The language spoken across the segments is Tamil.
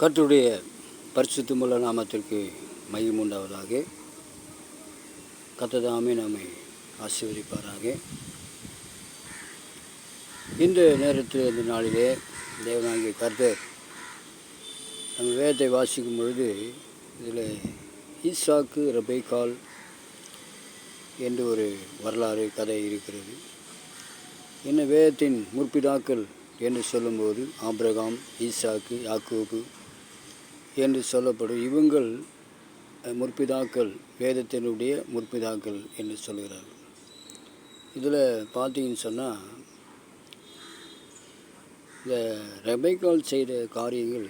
கர்த்தருடைய பரிசுத்தமுள்ள நாமத்திற்கு மகிமை உண்டாவதாக. கர்த்தர் தாமே நம்மை ஆசீர்வதிப்பாராக. இந்த நேரத்தில் இந்த நாளிலே தேவனாகிய கர்த்தர் நம்ம வேதத்தை வாசிக்கும் பொழுது இதில் ஈசாக்கு ரெபெக்காள் என்று ஒரு வரலாறு கதை இருக்கிறது. என்ன வேதத்தின் முற்பிதாக்கள் என்று சொல்லும்போது ஆபிரகாம், ஈசாக்கு, யாக்கோபு என்று சொல்லப்படும் இவங்கள் முற்பிதாக்கள், வேதத்தினுடைய முற்பிதாக்கள் என்று சொல்கிறார்கள். இதில் பார்த்தீங்கன்னு சொன்னால் இந்த ரெபெக்காள் செய்த காரியங்கள்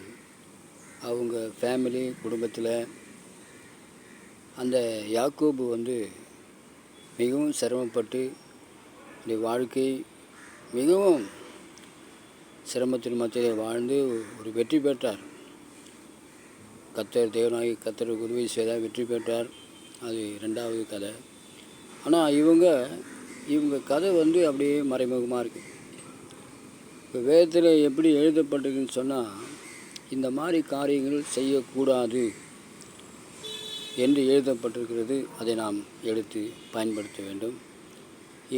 அவங்க ஃபேமிலி குடும்பத்தில் அந்த யாக்கோபு மிகவும் சிரமப்பட்டு இந்த வாழ்க்கை மிகவும் சிரமத்தின் மத்தியில் வாழ்ந்து ஒரு வெற்றி பெற்றார். கர்த்தர் தேவனாகி கர்த்தருக்கு உதவி செய்தால் வெற்றி பெற்றார். அது ரெண்டாவது கதை. ஆனால் இவங்க கதை அப்படியே மறைமுகமாக இருக்குது. இப்போ வேதத்தில் எப்படி எழுதப்பட்டிருக்குன்னு சொன்னால், இந்த மாதிரி காரியங்கள் செய்யக்கூடாது என்று எழுதப்பட்டிருக்கிறது. அதை நாம் எடுத்து பயன்படுத்த வேண்டும்.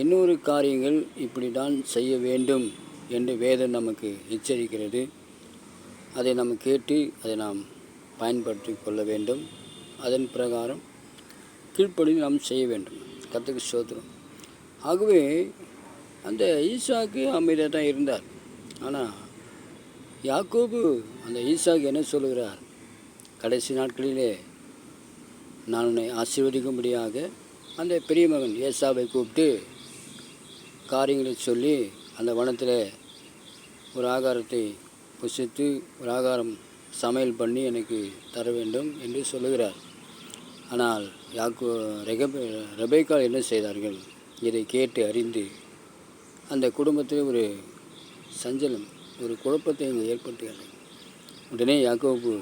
இன்னொரு காரியங்கள் இப்படி தான் செய்ய வேண்டும் என்று வேதம் நமக்கு எச்சரிக்கிறது. அதை நாம் கேட்டு அதை நாம் பயன்படுத்தி கொள்ள வேண்டும். அதன் பிரகாரம் கீழ்ப்படி நாம் செய்ய வேண்டும். கர்த்தருக்கு ஸ்தோத்திரம். ஆகவே அந்த ஈசாக்கு அமைதியாக தான் இருந்தார். ஆனால் யாக்கோபு அந்த ஈசாக்கு என்ன சொல்லுகிறார்? கடைசி நாட்களிலே நான் உன்னை ஆசீர்வதிக்கும்படியாக அந்த பெரிய மகன் ஏசாவை கூப்பிட்டு காரியங்களை சொல்லி அந்த வனத்தில் ஒரு ஆகாரத்தை புசித்து ஒரு ஆகாரம் சமையல் பண்ணி எனக்கு தர வேண்டும் என்று சொல்லுகிறார். ஆனால் ரெபெக்காள் என்ன செய்தார்கள்? இதை கேட்டு அறிந்து அந்த குடும்பத்தில் ஒரு சஞ்சலம், ஒரு குழப்பத்தை இங்கே ஏற்படுத்துகிறார்கள். உடனே யாக்கோபு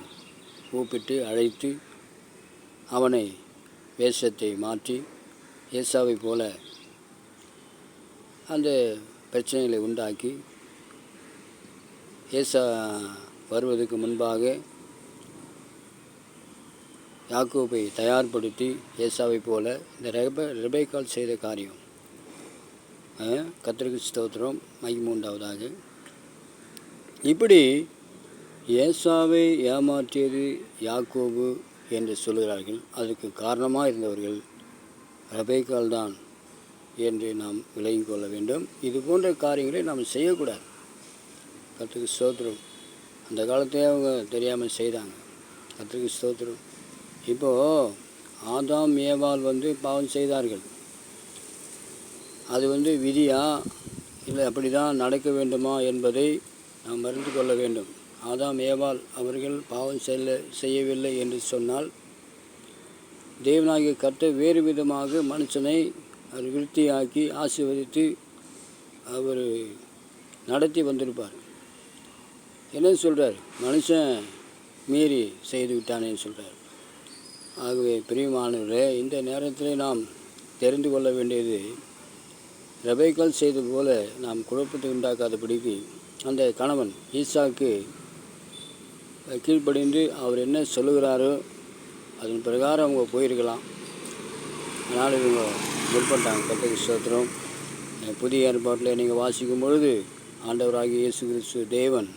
கூப்பிட்டு அழைத்து அவனை வேஷத்தை மாற்றி ஏசாவை போல அந்த பிரச்சனைகளை உண்டாக்கி ஏசா வருவதற்கு முன்பாக யாக்கோபை தயார்படுத்தி ஏசாவை போல இந்த ரெபெக்காள் செய்த காரியம். கர்த்தருக்கு ஸ்தோத்திரம், மகிமை உண்டாவதாக. இப்படி ஏசாவை ஏமாற்றியது யாக்கோபு என்று சொல்கிறார்கள். அதுக்கு காரணமாக இருந்தவர்கள் ரெபெக்காள் தான் என்று நாம் விளங்கிக் கொள்ள வேண்டும். இது போன்ற காரியங்களை நாம் செய்யக்கூடாது. கர்த்தருக்கு ஸ்தோத்திரம். அந்த காலத்தையே அவங்க தெரியாமல் செய்தாங்க. கர்த்தருக்கு ஸ்தோத்திரம். இப்போது ஆதாம் ஏவாள் பாவம் செய்தார்கள். அது விதியா இல்லை அப்படி தான் நடக்க வேண்டுமா என்பதை நாம் அறிந்து கொள்ள வேண்டும். ஆதாம் ஏவாள் அவர்கள் பாவம் செய்யவில்லை என்று சொன்னால் தேவனாகிய கர்த்தர் வேறு விதமாக மனுஷனை அவர் விருத்தியாக்கி ஆசீர்வதித்து அவர் நடத்தி வந்திருப்பார். என்ன சொல்கிறார்? மனுஷன் மீறி செய்து விட்டானேன்னு சொல்கிறார். ஆகவே பிரியமானவர்களே, இந்த நேரத்தில் நாம் தெரிந்து கொள்ள வேண்டியது, ரெபெக்காள் செய்தது போல நாம் குழப்பத்தை உண்டாக்காதபடிக்கு அந்த கணவன் ஈசாக்கு கீழ்ப்படிந்து அவர் என்ன சொல்லுகிறாரோ அதன் பிரகாரம் அவங்க போயிருக்கலாம். அதனால் இவங்க முற்பட்டாங்க. கர்த்தருக்கு ஸ்தோத்திரம். புதிய ஏற்பாட்டில் நீங்கள் வாசிக்கும் பொழுது ஆண்டவராகிய இயேசு கிறிஸ்து தேவன்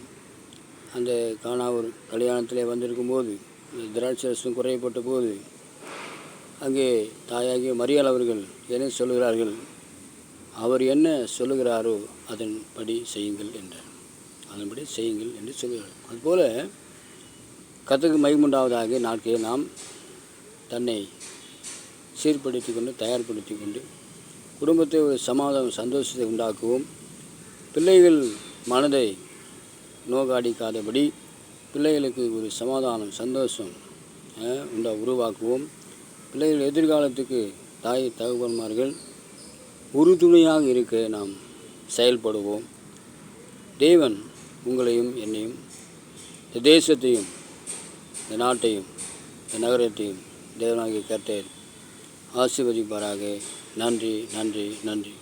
அந்த கானாவூர் கல்யாணத்தில் வந்திருக்கும்போது திராட்சரசம் குறையப்பட்ட போது அங்கே தாயாகிய மரியாள் அவர்கள் என்ன சொல்லுகிறார்கள்? அவர் என்ன சொல்லுகிறாரோ அதன்படி செய்யுங்கள் என்றார். அதன்படி செய்யுங்கள் என்று சொல்கிறார். அதுபோல் கர்த்தருக்கு மகிமையுண்டாவதாக நாட்களில் நாம் தன்னை சீர்படுத்தி கொண்டு தயார்படுத்தி கொண்டு குடும்பத்தை ஒரு சமாதானம் சந்தோஷத்தை உண்டாக்குவோம். பிள்ளைகள் மனதை நோகாடிக்காதபடி பிள்ளைகளுக்கு ஒரு சமாதானம் சந்தோஷம் உருவாக்குவோம். பிள்ளைகள் எதிர்காலத்துக்கு தாய் தகப்பன்மார்கள் உறுதுணையாக இருக்க நாம் செயல்படுவோம். தேவன் உங்களையும் என்னையும் இந்த தேசத்தையும் இந்த நாட்டையும் இந்த நகரத்தையும் தேவனாகிய கர்த்தர் ஆசீர்வதிப்பாராக. நன்றி, நன்றி, நன்றி.